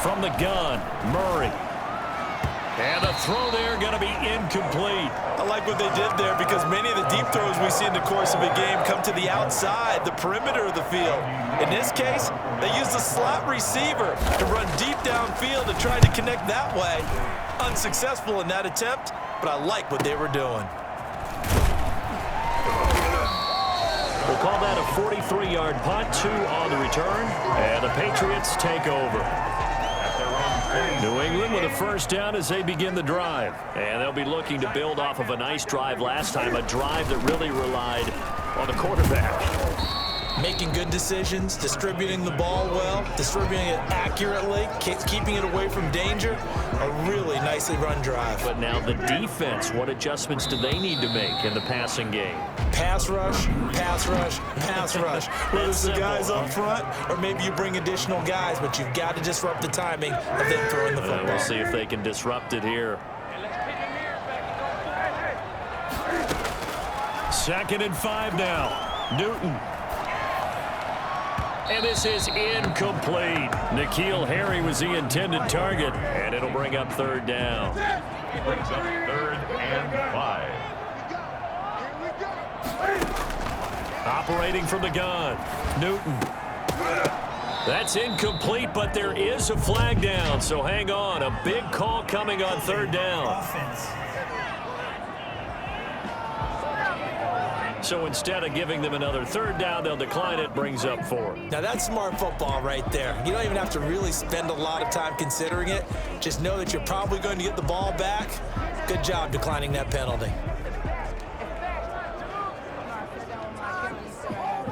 From the gun, Murray. And the throw there going to be incomplete. I like what they did there because many of the deep throws we see in the course of a game come to the outside, the perimeter of the field. In this case, they used the slot receiver to run deep downfield and try to connect that way. Unsuccessful in that attempt, but I like what they were doing. We'll call that a 43-yard punt, 2 on the return, and the Patriots take over. New England with a first down as they begin the drive. And they'll be looking to build off of a nice drive last time, a drive that really relied on the quarterback. Making good decisions, distributing the ball well, distributing it accurately, keeping it away from danger. A really nicely run drive. But now the defense, what adjustments do they need to make in the passing game? Pass rush, pass rush, pass rush. Whether it's the guys up front or maybe you bring additional guys, but you've got to disrupt the timing of them throwing the football. We'll see if they can disrupt it here. 2nd and 5 now. Newton. And this is incomplete. N'Keal Harry was the intended target, and it'll bring up 3rd down. Brings up 3rd and 5. Operating from the gun, Newton. That's incomplete, but there is a flag down, so hang on. A big call coming on 3rd down. So instead of giving them another 3rd down, they'll decline it, brings up 4. Now that's smart football right there. You don't even have to really spend a lot of time considering it. Just know that you're probably going to get the ball back. Good job declining that penalty.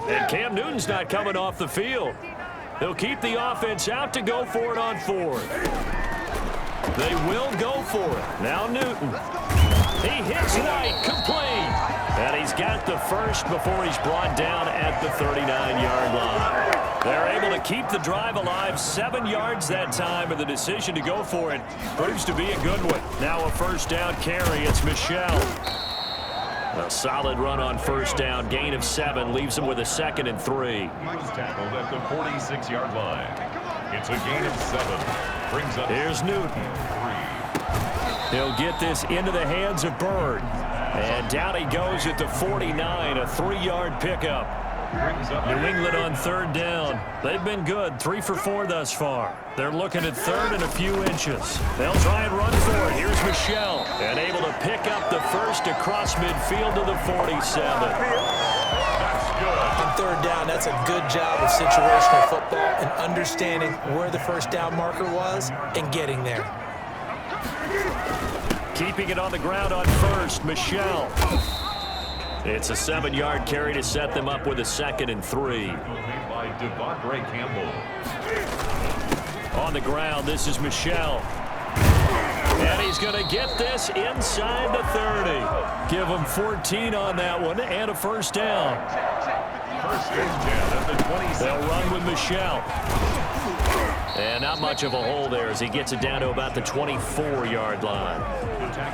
And Cam Newton's not coming off the field. They'll keep the offense out to go for it on 4th. They will go for it. Now Newton. He hits White, complete. And he's got the first before he's brought down at the 39-yard line. They're able to keep the drive alive, 7 yards that time, and the decision to go for it proves to be a good one. Now a first down carry. It's Michel. A solid run on first down, gain of 7, leaves him with a 2nd and 3. He was tackled at the 46-yard line. It's a gain of 7. Brings up. Here's Newton. 3. He'll get this into the hands of Bird. And down he goes at the 49, a 3-yard pickup. New England on 3rd down. They've been good, 3 for 4 thus far. They're looking at 3rd and a few inches. They'll try and run for it. Here's Michel, and able to pick up the first across midfield to the 47. On 3rd down, that's a good job of situational football and understanding where the first down marker was and getting there. Keeping it on the ground on 1st, Michel. It's a 7-yard carry to set them up with a 2nd and 3. By Devondre Campbell. On the ground, this is Michel. And he's going to get this inside the 30. Give him 14 on that one and a first down. First and 10 at the 27. They'll run with Michel. And not much of a hole there as he gets it down to about the 24-yard line.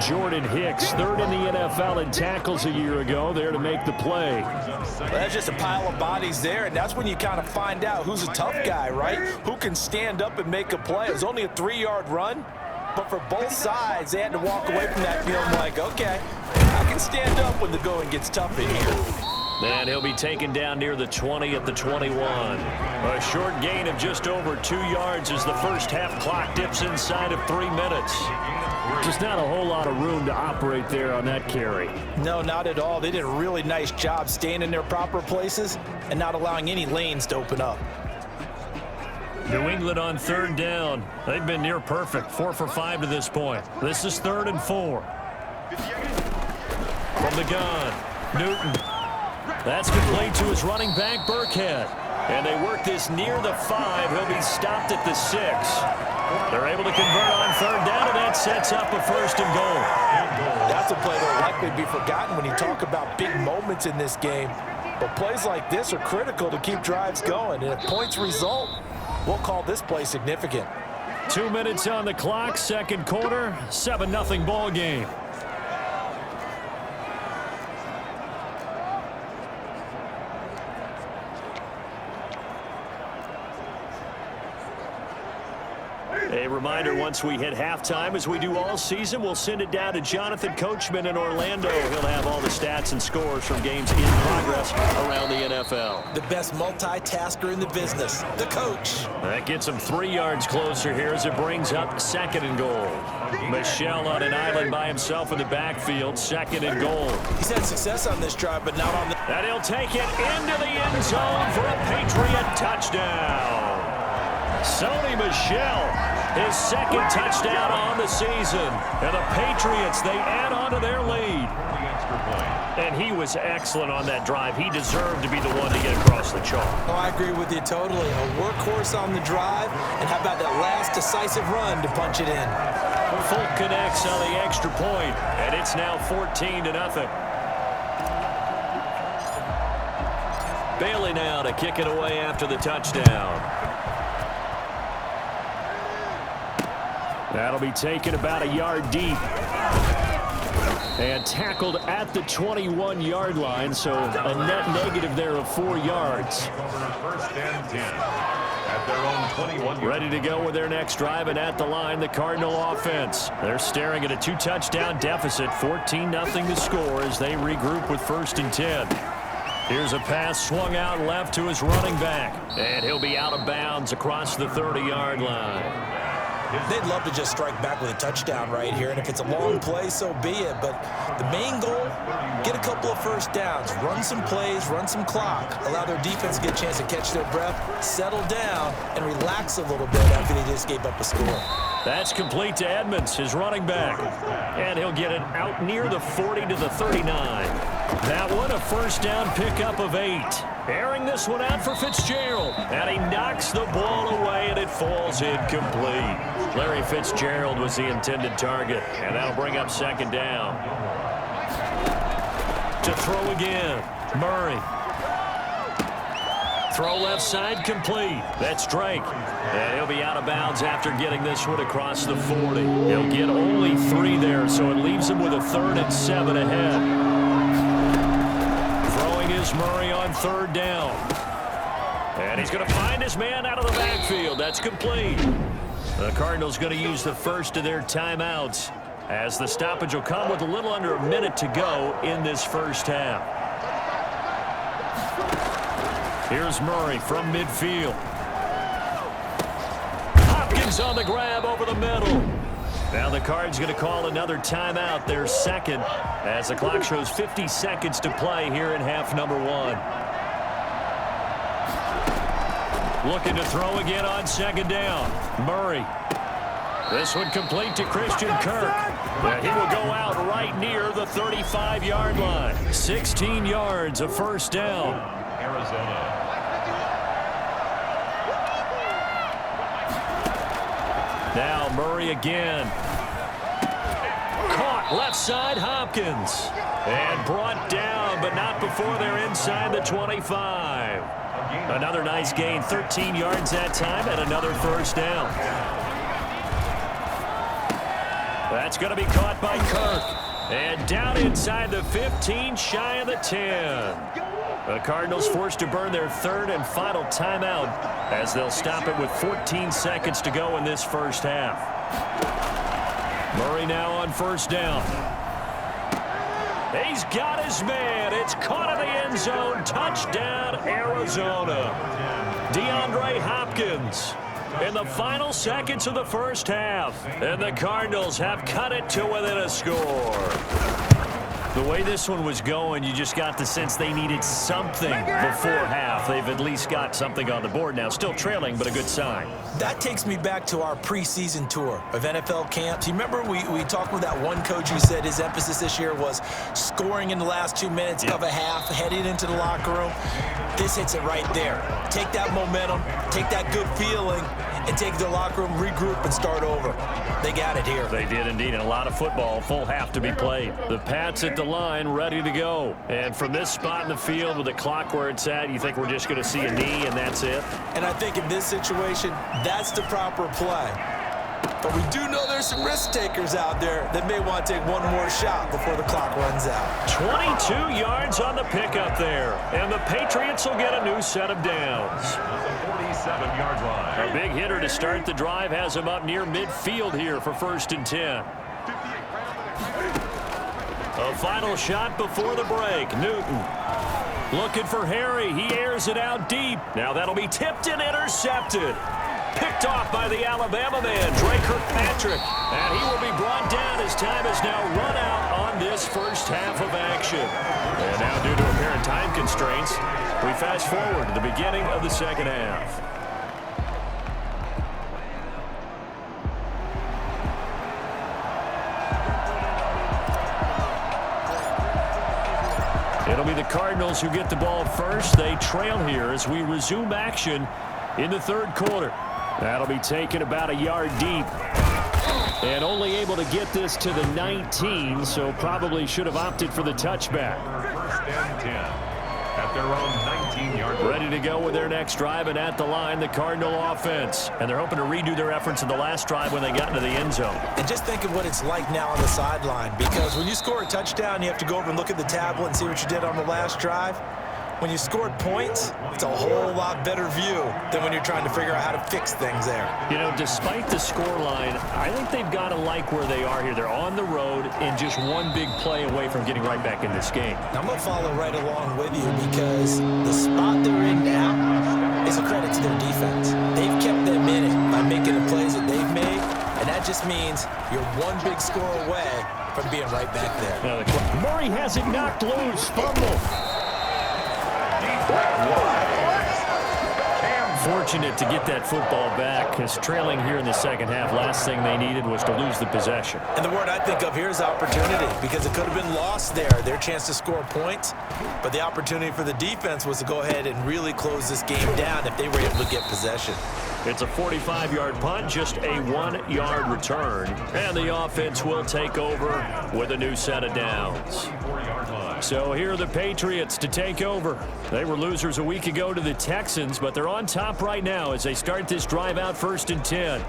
Jordan Hicks, 3rd in the NFL in tackles a year ago, there to make the play. Well, that's just a pile of bodies there, and that's when you kind of find out who's a tough guy, right? Who can stand up and make a play. It was only a 3-yard run, but for both sides, they had to walk away from that feeling like, okay, I can stand up when the going gets tough in here. And he'll be taken down near the 20 at the 21. A short gain of just over 2 yards as the first half clock dips inside of 3 minutes. Just not a whole lot of room to operate there on that carry. No, not at all. They did a really nice job staying in their proper places and not allowing any lanes to open up. New England on 3rd down. They've been near perfect, 4 for 5 to this point. This is 3rd and 4. From the gun, Newton. That's complete to his running back, Burkhead. And they work this near the 5. He'll be stopped at the 6. They're able to convert on 3rd down, and that sets up a 1st and goal. That's a play that will likely be forgotten when you talk about big moments in this game. But plays like this are critical to keep drives going. And if points result, we'll call this play significant. 2 minutes on the clock, 2nd quarter, 7-0 ball game. A reminder, once we hit halftime, as we do all season, we'll send it down to Jonathan Coachman in Orlando. He'll have all the stats and scores from games in progress around the NFL. The best multitasker in the business, the coach. That gets him 3 yards closer here as it brings up 2nd and goal. Michel on an island by himself in the backfield, 2nd and goal. He's had success on this drive, but not on the... And he'll take it into the end zone for a Patriot touchdown. Sonny Michel, his 2nd touchdown on the season. And the Patriots, they add on to their lead. And he was excellent on that drive. He deserved to be the one to get across the chalk. Oh, I agree with you totally. A workhorse on the drive, and how about that last decisive run to punch it in? Fulk connects on the extra point, and it's now 14-0. Bailey now to kick it away after the touchdown. That'll be taken about a yard deep. And tackled at the 21-yard line, so a net negative there of 4 yards. First and 10 at their own 21. Ready to go with their next drive, and at the line, the Cardinal offense. They're staring at a 2-touchdown deficit, 14-0 to score as they regroup with 1st and 10. Here's a pass swung out left to his running back, and he'll be out of bounds across the 30-yard line. They'd love to just strike back with a touchdown right here, and if it's a long play, so be it. But the main goal, get a couple of first downs, run some plays, run some clock, allow their defense to get a chance to catch their breath, settle down, and relax a little bit after they just gave up a score. That's complete to Edmonds, his running back. And he'll get it out near the 40 to the 39. That one, a first down pickup of 8. Airing this one out for Fitzgerald. And he knocks the ball away, and it falls incomplete. Larry Fitzgerald was the intended target, and that'll bring up 2nd down. To throw again, Murray. Throw left side complete. That's Drake. And he'll be out of bounds after getting this one across the 40. He'll get only 3 there, so it leaves him with a 3rd and 7 ahead. Throwing is Murray on 3rd down. And he's going to find his man out of the backfield. That's complete. The Cardinals going to use the first of their timeouts as the stoppage will come with a little under a minute to go in this first half. Here's Murray from midfield. Hopkins on the grab over the middle. Now the Cards going to call another timeout, their 2nd, as the clock shows 50 seconds to play here in half number 1. Looking to throw again on 2nd down. Murray. This one complete to Christian Kirk. And he will go out right near the 35-yard line. 16 yards, a first down. Arizona. Now Murray again. Caught left side, Hopkins. And brought down, but not before they're inside the 25. Another nice gain, 13 yards that time, and another first down. That's going to be caught by Kirk. And down inside the 15, shy of the 10. The Cardinals forced to burn their 3rd and final timeout as they'll stop it with 14 seconds to go in this first half. Murray now on 1st down. He's got his man. It's caught in the end zone. Touchdown, Arizona. DeAndre Hopkins in the final seconds of the first half. And the Cardinals have cut it to within a score. The way this one was going, you just got the sense they needed something before half. They've at least got something on the board now. Still trailing, but a good sign. That takes me back to our preseason tour of NFL camps. You remember we talked with that one coach who said his emphasis this year was scoring in the last 2 minutes of a half, heading into the locker room. This hits it right there. Take that momentum, take that good feeling, and take the locker room, regroup, and start over. They got it here. They did indeed, and a lot of football, full half to be played. The Pats at the line, ready to go. And from this spot in the field with the clock where it's at, you think we're just going to see a knee and that's it? And I think in this situation, that's the proper play. But we do know there's some risk takers out there that may want to take one more shot before the clock runs out. 22 yards on the pickup there. And the Patriots will get a new set of downs. The 47-yard line. A big hitter to start the drive has him up near midfield here for 1st and 10. A final shot before the break. Newton looking for Harry. He airs it out deep. Now that'll be tipped and intercepted. Picked off by the Alabama man, Drake Kirkpatrick. And he will be brought down as time has now run out on this first half of action. And now due to apparent time constraints, we fast forward to the beginning of the second half. It'll be the Cardinals who get the ball first. They trail here as we resume action in the 3rd quarter. That'll be taken about a yard deep. And only able to get this to the 19, so probably should have opted for the touchback. 1st and 10 at their own 19-yard line. Ready to go with their next drive, and at the line, the Cardinal offense. And they're hoping to redo their efforts in the last drive when they got into the end zone. And just think of what it's like now on the sideline, because when you score a touchdown, you have to go over and look at the tablet and see what you did on the last drive. When you scored points, it's a whole lot better view than when you're trying to figure out how to fix things there. You know, despite the scoreline, I think they've got to like where they are here. They're on the road and just one big play away from getting right back in this game. I'm going to follow right along with you because the spot they're in now is a credit to their defense. They've kept them in it by making the plays that they've made, and that just means you're one big score away from being right back there. Murray has it knocked loose. Fumble. Fortunate to get that football back, because trailing here in the second half, last thing they needed was to lose the possession. And the word I think of here is opportunity, because it could have been lost there, their chance to score points. But the opportunity for the defense was to go ahead and really close this game down if they were able to get possession. It's a 45-yard punt, just a 1-yard return. And the offense will take over with a new set of downs. So here are the Patriots to take over. They were losers a week ago to the Texans, but they're on top right now as they start this drive out 1st and 10.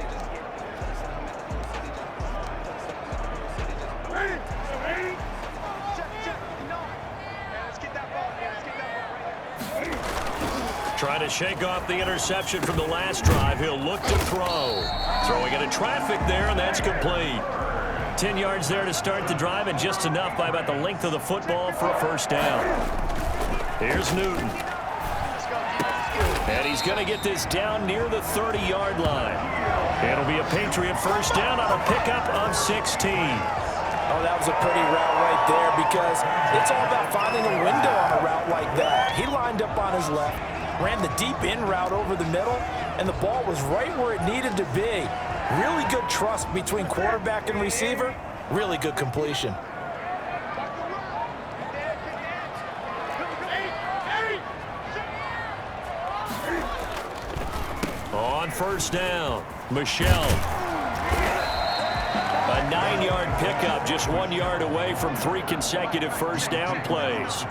Trying to shake off the interception from the last drive. He'll look to throw. Throwing into traffic there, and that's complete. 10 yards there to start the drive, and just enough by about the length of the football for a 1st down. Here's Newton. And he's going to get this down near the 30-yard line. It'll be a Patriot 1st down on a pickup of 16. Oh, that was a pretty route right there, because it's all about finding a window on a route like that. He lined up on his left, ran the deep in route over the middle, and the ball was right where it needed to be. Really good trust between quarterback and receiver. Really good completion. On 1st down, Michelle. A 9-yard pickup, just 1 yard away from 3 consecutive 1st down plays.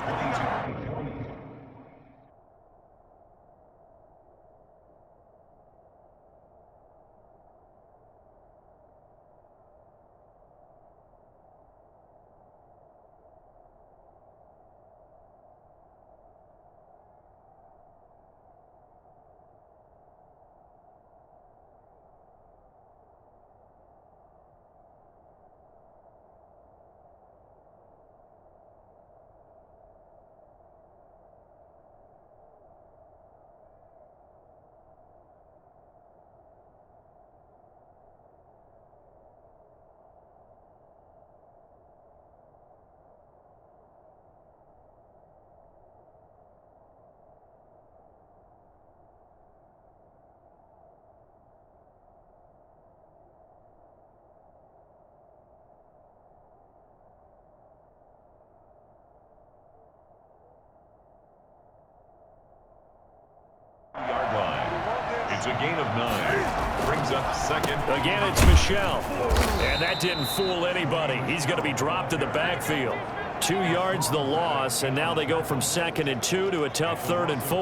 Yard line. It's a gain of 9. Brings up 2nd. Again, it's Michelle. And that didn't fool anybody. He's going to be dropped in the backfield. 2 yards the loss, and now they go from 2nd and 2 to a tough 3rd and 4.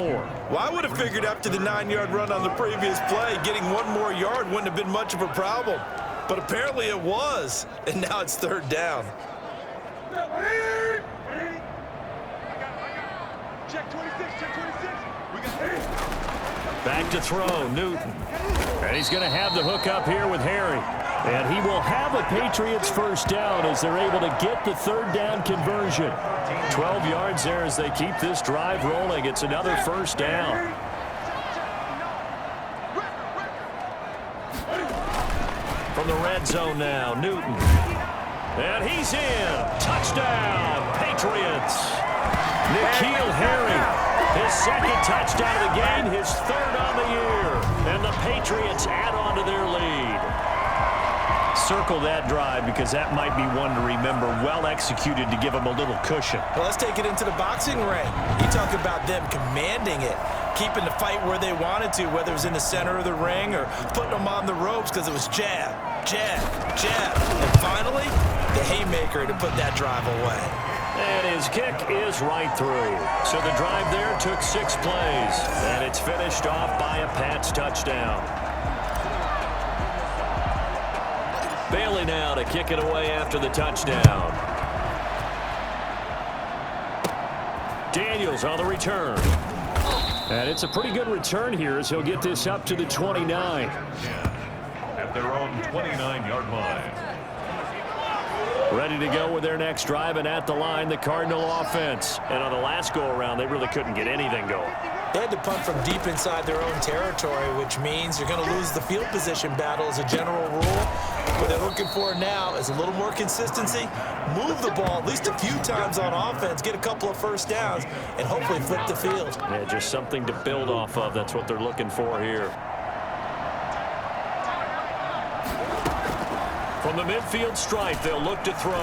Well, I would have figured after the 9-yard run on the previous play, getting 1 more yard wouldn't have been much of a problem. But apparently it was, and now it's third down. Back to throw, Newton. And he's going to have the hook up here with Harry. And he will have a Patriots first down as they're able to get the third down conversion. 12 yards there as they keep this drive rolling. It's another first down. From the red zone now, Newton. And he's in. Touchdown, Patriots. N'Keal Harry. His second touchdown of the game, his third on the year. And the Patriots add on to their lead. Circle that drive because that might be one to remember. Well executed to give them a little cushion. Well, let's take it into the boxing ring. You talk about them commanding it, keeping the fight where they wanted to, whether it was in the center of the ring or putting them on the ropes because it was jab, jab, jab. And finally, the haymaker to put that drive away. And his kick is right through. So the drive there took 6 plays. And it's finished off by a Pats touchdown. Bailey now to kick it away after the touchdown. Daniels on the return. And it's a pretty good return here as he'll get this up to the 29. At their own 29-yard line. Ready to go with their next drive, and at the line, the Cardinal offense. And on the last go-around, they really couldn't get anything going. They had to punt from deep inside their own territory, which means you're going to lose the field position battle as a general rule. What they're looking for now is a little more consistency, move the ball at least a few times on offense, get a couple of first downs, and hopefully flip the field. Yeah, just something to build off of. That's what they're looking for here. From the midfield stripe, they'll look to throw.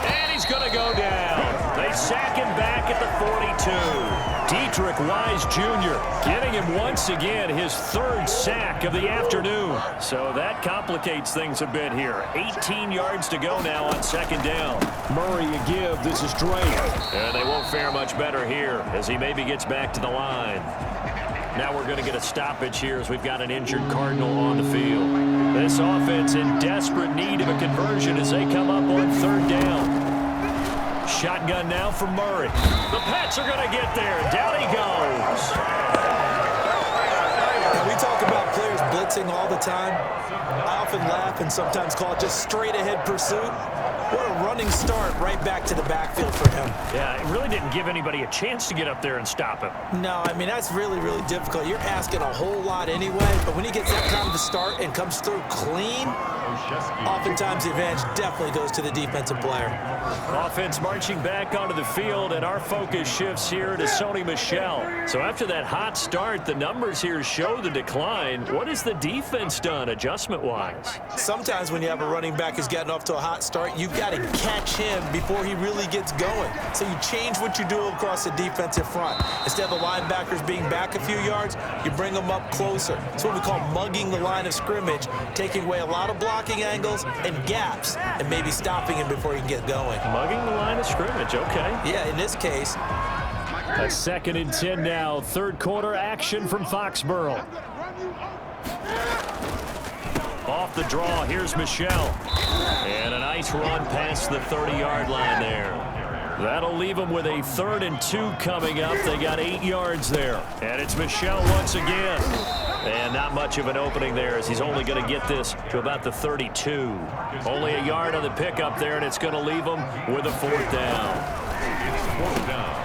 And he's going to go down. They sack him back at the 42. Dietrich Wise Jr. getting him once again his third sack of the afternoon. So that complicates things a bit here. 18 yards to go now on second down. Murray a give. This is Drake. And they won't fare much better here as he maybe gets back to the line. Now we're going to get a stoppage here as we've got an injured Cardinal on the field. This offense in desperate need of a conversion as they come up on third down. Shotgun now from Murray. The Pats are going to get there. Down he goes. Now, we talk about players blitzing all the time. I often laugh and sometimes call it just straight-ahead pursuit. What a running start right back to the backfield for him. Yeah, it really didn't give anybody a chance to get up there and stop him. No, I mean, that's really, really difficult. You're asking a whole lot anyway, but when he gets that kind of a start and comes through clean, oftentimes the advantage definitely goes to the defensive player. Offense marching back onto the field, and our focus shifts here to Sony Michel. So after that hot start, the numbers here show the decline. What has the defense done adjustment-wise? Sometimes when you have a running back who's gotten off to a hot start, you've got to catch him before he really gets going. So you change what you do across the defensive front. Instead of the linebackers being back a few yards, you bring them up closer. It's what we call mugging the line of scrimmage, taking away a lot of blocking angles and gaps, and maybe stopping him before he can get going. Mugging the line of scrimmage, okay. Yeah, in this case. A 2nd and 10 now. Third quarter action from Foxborough. Off the draw, here's Michel. And a nice run past the 30-yard line there. That'll leave them with a 3rd and 2 coming up. They got 8 yards there. And it's Michel once again. And not much of an opening there as he's only going to get this to about the 32. Only a yard on the pickup there, and it's going to leave him with a 4th down. It's 4th down.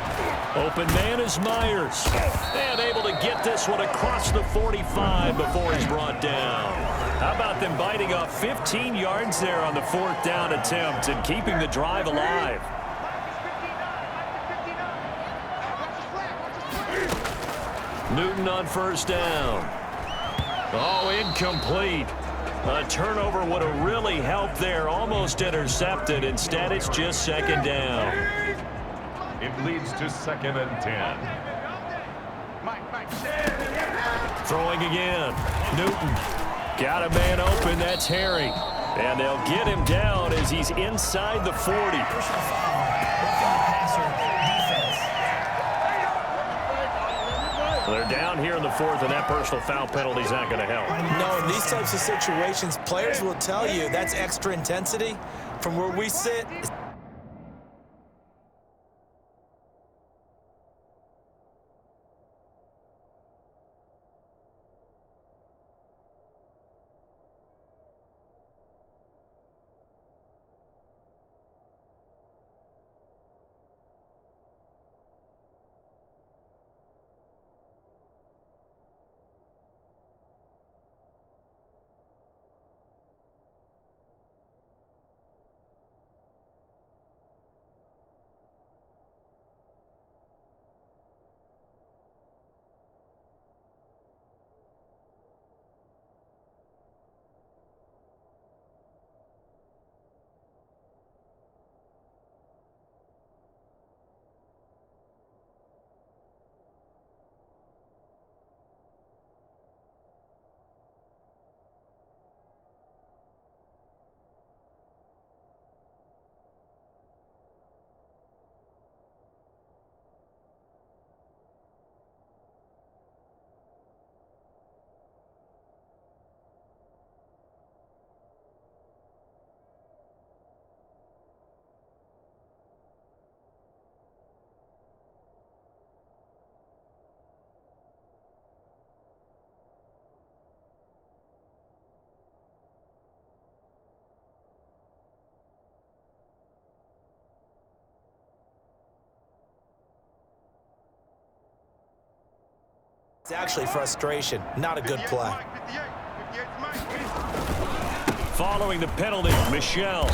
Open man is Myers. And able to get this one across the 45 before he's brought down. How about them biting off 15 yards there on the 4th down attempt and keeping the drive alive? Newton on first down. Oh, incomplete. A turnover would have really helped there. Almost intercepted. Instead, it's just 2nd down. It leads to 2nd and 10. Throwing again. Newton. Got a man open. That's Harry. And they'll get him down as he's inside the 40. They're down here in the fourth, and that personal foul penalty is not going to help. No, in these types of situations, players will tell you that's extra intensity. From where we sit, it's actually frustration, not a good play. Following the penalty, Michel.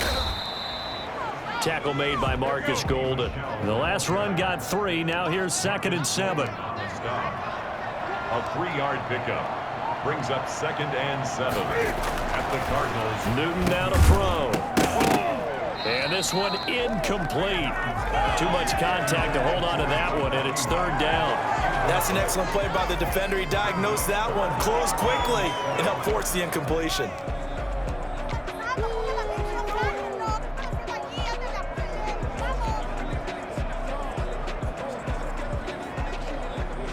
Tackle made by Marcus Golden. The last run got 3. Now here's 2nd and 7. A 3-yard pickup brings up 2nd and 7 at the Cardinals. Newton now to throw. And this one incomplete. Too much contact to hold on to that one, and it's 3rd down. That's an excellent play by the defender. He diagnosed that one, closed quickly, and helped force the incompletion.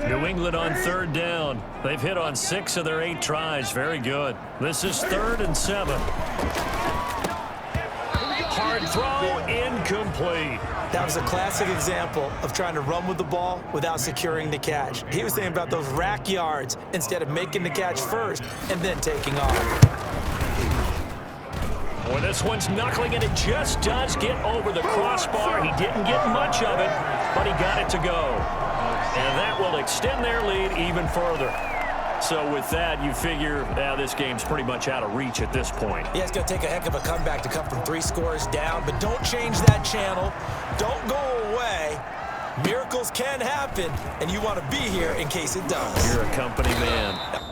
New England on 3rd down. They've hit on 6 of their 8 tries. Very good. This is 3rd and 7. Hard throw, incomplete. That was a classic example of trying to run with the ball without securing the catch. He was thinking about those rack yards instead of making the catch first and then taking off. Well, this one's knuckling, and it just does get over the crossbar. He didn't get much of it, but he got it to go. And that will extend their lead even further. So with that, you figure this game's pretty much out of reach at this point. Yeah, it's going to take a heck of a comeback to come from 3 scores down, but don't change that channel. Don't go away. Miracles can happen, and you want to be here in case it does. You're a company man.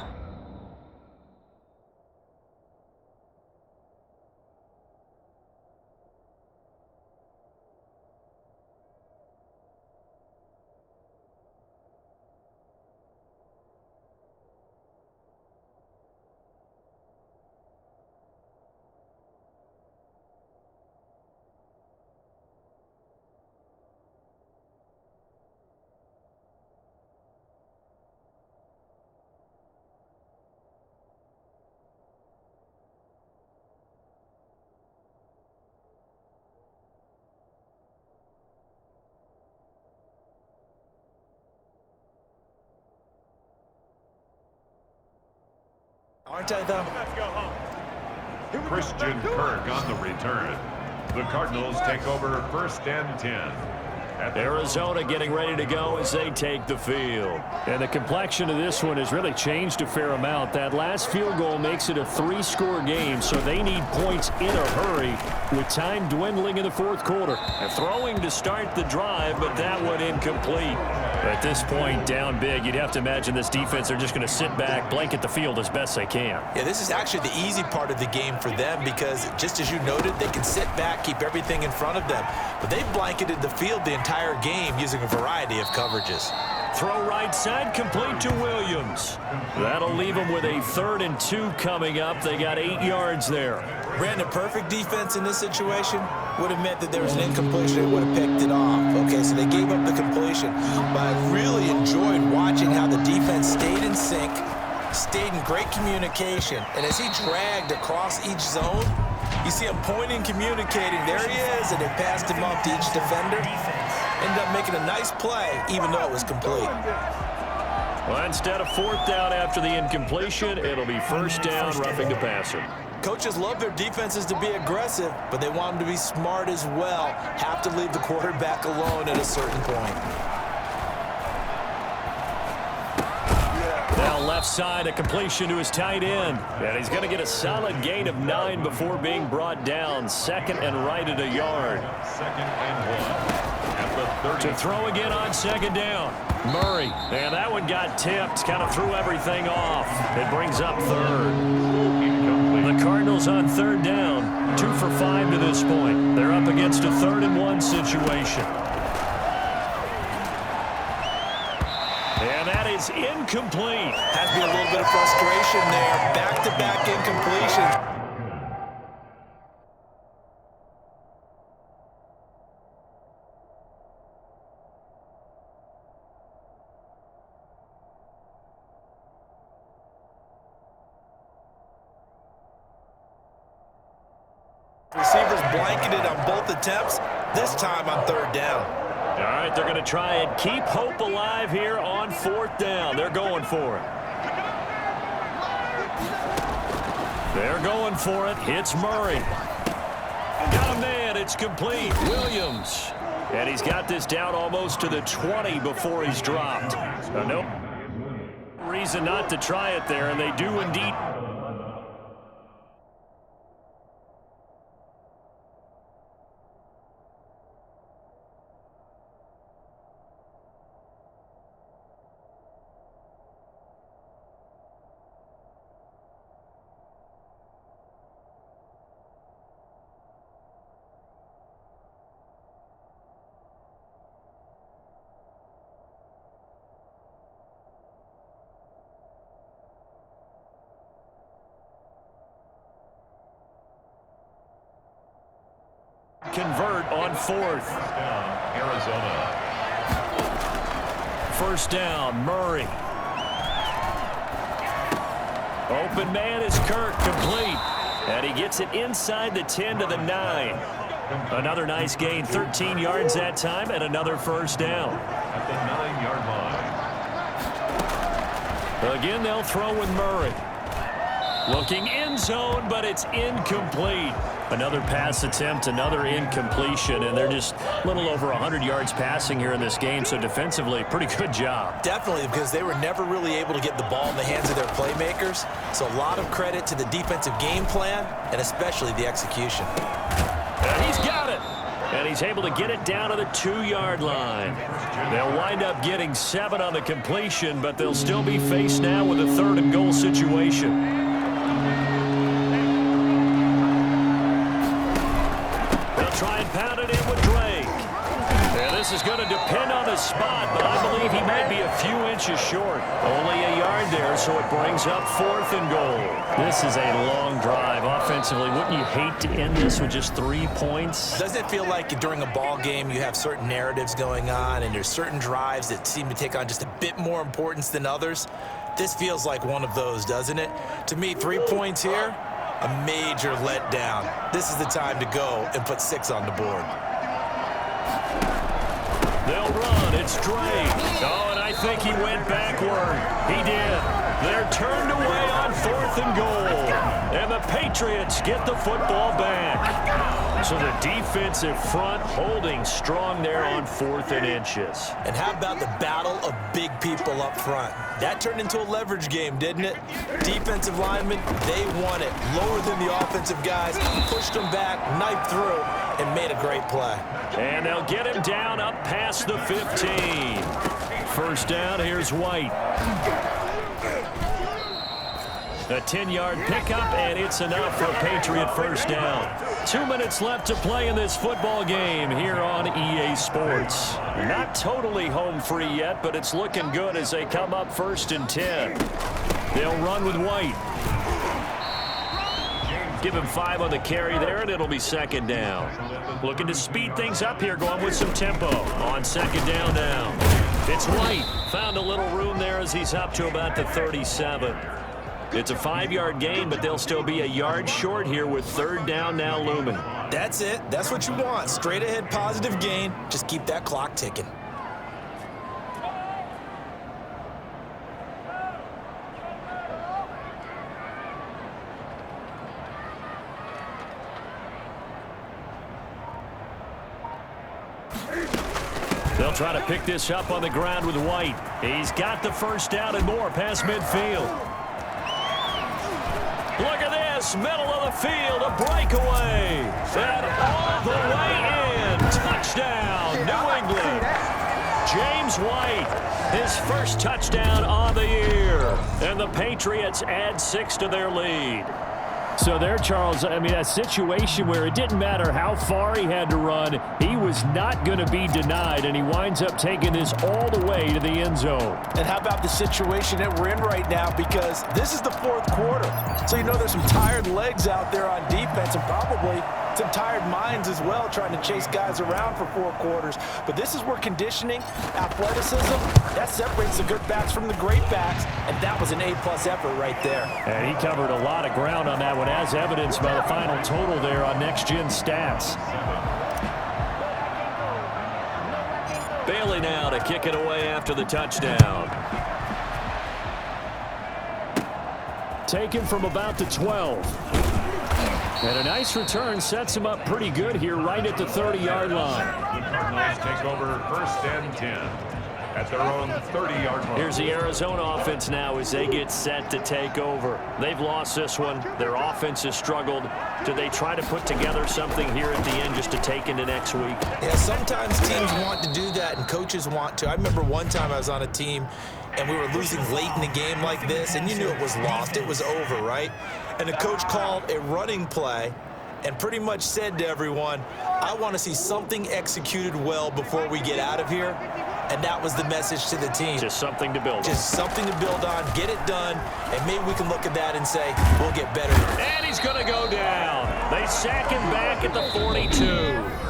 Aren't I, though? Christian Kirk on the return. The Cardinals take over 1st and 10. Arizona getting ready to go as they take the field. And the complexion of this one has really changed a fair amount. That last field goal makes it a 3-score game, so they need points in a hurry with time dwindling in the 4th quarter. And throwing to start the drive, but that one incomplete. At this point, down big, you'd have to imagine this defense are just going to sit back, blanket the field as best they can. Yeah, this is actually the easy part of the game for them because, just as you noted, they can sit back, keep everything in front of them. But they've blanketed the field the entire game using a variety of coverages. Throw right side, complete to Williams. That'll leave them with a 3rd and 2 coming up. They got 8 yards there. Brandon, perfect defense in this situation. would have meant that there was an incompletion. It would have picked it off. Okay, so they gave up the completion. But I really enjoyed watching how the defense stayed in sync, stayed in great communication. And as he dragged across each zone, you see him pointing, communicating. There he is, and they passed him up to each defender. Ended up making a nice play, even though it was complete. Well, instead of fourth down after the incompletion, it'll be first down, roughing the passer. Coaches love their defenses to be aggressive, but they want them to be smart as well. Have to leave the quarterback alone at a certain point. Now left side, a completion to his tight end. And he's going to get a solid gain of 9 before being brought down. Second and right at a yard. Second and 1. To throw again on second down. Murray. And that one got tipped. Kind of threw everything off. It brings up third. The Cardinals on third down. 2 for 5 to this point. They're up against a 3rd and 1 situation. And that is incomplete. Has to be a little bit of frustration there. Back-to-back incompletions. Receivers blanketed on both attempts, this time on third down. All right, they're going to try and keep hope alive here on fourth down. They're going for it. They're going for it. Hits Murray. Got a man. It's complete. Williams. And he's got this down almost to the 20 before he's dropped. No reason not to try it there, and they do indeed. Convert on fourth. Arizona. First down, Murray. Open man is Kirk, complete. And he gets it inside the 10 to the 9. Another nice gain, 13 yards that time, and another first down. At the 9-yard line. Again, they'll throw with Murray. Looking end zone, but it's incomplete. Another pass attempt, another incompletion, and they're just a little over 100 yards passing here in this game, so defensively, pretty good job. Definitely, because they were never really able to get the ball in the hands of their playmakers, so a lot of credit to the defensive game plan, and especially the execution. And he's got it, and he's able to get it down to the 2-yard line. They'll wind up getting 7 on the completion, but they'll still be faced now with a 3rd and goal situation. Try and pound it in with Drake. And this is going to depend on the spot, but I believe he might be a few inches short. Only a yard there, so it brings up 4th and goal. This is a long drive offensively. Wouldn't you hate to end this with just 3 points? Doesn't it feel like during a ball game you have certain narratives going on and there's certain drives that seem to take on just a bit more importance than others? This feels like one of those, doesn't it? To me, 3 points here, a major letdown. This is the time to go and put 6 on the board. They'll run. It's Drake. Oh, and I think he went backward. He did. They're turned away on 4th and goal. And the Patriots get the football back. So the defensive front holding strong there on 4th and inches. And how about the battle of big people up front? That turned into a leverage game, didn't it? Defensive linemen, they won it. Lower than the offensive guys, pushed them back, knifed through, and made a great play. And they'll get him down up past the 15. First down, here's White. A 10-yard pickup, and it's enough for a Patriot first down. 2 minutes left to play in this football game here on EA Sports. Not totally home free yet, but it's looking good as they come up 1st and 10. They'll run with White. Give him 5 on the carry there, and it'll be second down. Looking to speed things up here, going with some tempo. On second down now. It's White. Found a little room there as he's up to about the 37. It's a 5-yard gain, but they'll still be a yard short here with third down now looming. That's it. That's what you want. Straight ahead positive gain. Just keep that clock ticking. They'll try to pick this up on the ground with White. He's got the first down and more past midfield. Look at this, middle of the field, a breakaway. And all the way in. Touchdown, New England. James White, his first touchdown on the year. And the Patriots add 6 to their lead. So there, Charles, I mean, a situation where it didn't matter how far he had to run, he was not going to be denied, and he winds up taking this all the way to the end zone. And how about the situation that we're in right now, because this is the fourth quarter. So you know there's some tired legs out there on defense and probably some tired minds as well trying to chase guys around for 4 quarters. But this is where conditioning, athleticism, that separates the good backs from the great backs, and that was an A-plus effort right there. And he covered a lot of ground on that one, as evidenced by the final total there on Next Gen Stats. Bailey now to kick it away after the touchdown. Taken from about the 12. And a nice return sets him up pretty good here right at the 30-yard line. The Cardinals take over first and 10 at their own 30-yard line. Here's the Arizona offense now as they get set to take over. They've lost this one. Their offense has struggled. Do they try to put together something here at the end just to take into next week? Yeah, sometimes teams want to do that and coaches want to. I remember one time I was on a team and we were losing late in the game like this, and you knew it was lost. It was over, right? And the coach called a running play and pretty much said to everyone, I want to see something executed well before we get out of here. And that was the message to the team. Just something to build on. Just something to build on, get it done, and maybe we can look at that and say, we'll get better. And he's going to go down. They sack him back at the 42.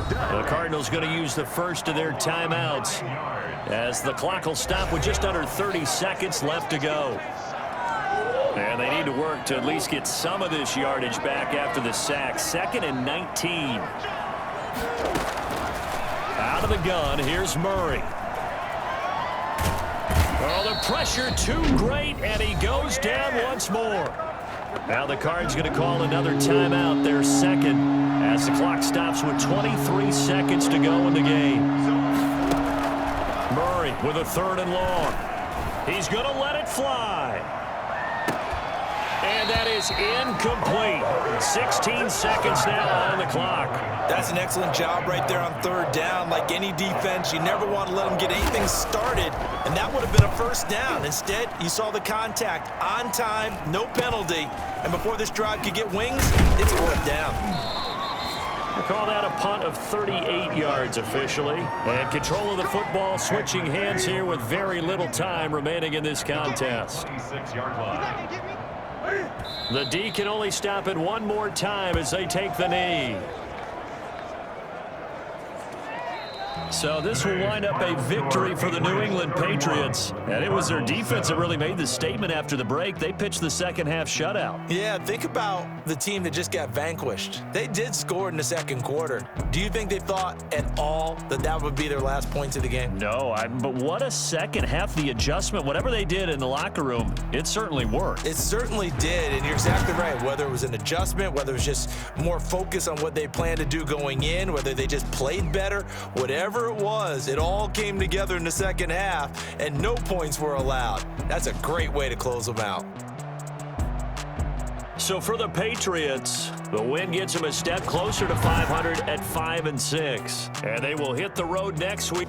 The Cardinals going to use the first of their timeouts as the clock will stop with just under 30 seconds left to go. And they need to work to at least get some of this yardage back after the sack. 2nd and 19. Out of the gun, here's Murray. Oh, the pressure too great, and he goes down once more. Now the Cards going to call another timeout, their second, as the clock stops with 23 seconds to go in the game. Murray with a 3rd and long. He's going to let it fly. And that is incomplete. 16 seconds now on the clock. That's an excellent job right there on 3rd down. Like any defense, you never want to let them get anything started, and that would have been a first down. Instead, you saw the contact on time, no penalty, and before this drive could get wings, it's 4th down. We'll call that a punt of 38 yards officially. And control of the football switching hands here with very little time remaining in this contest. 26-yard line. The D can only stop it one more time as they take the knee. So this will wind up a victory for the New England Patriots. And it was their defense that really made the statement after the break. They pitched the second half shutout. Yeah, think about the team that just got vanquished. They did score in the 2nd quarter. Do you think they thought at all that that would be their last points of the game? No, but what a second half. The adjustment, whatever they did in the locker room, it certainly worked. It certainly did, and you're exactly right. Whether it was an adjustment, whether it was just more focus on what they planned to do going in, whether they just played better, whatever it was, it all came together in the 2nd half, and no points were allowed. That's a great way to close them out. So for the Patriots, the win gets them a step closer to 500 at 5-6. And they will hit the road next week.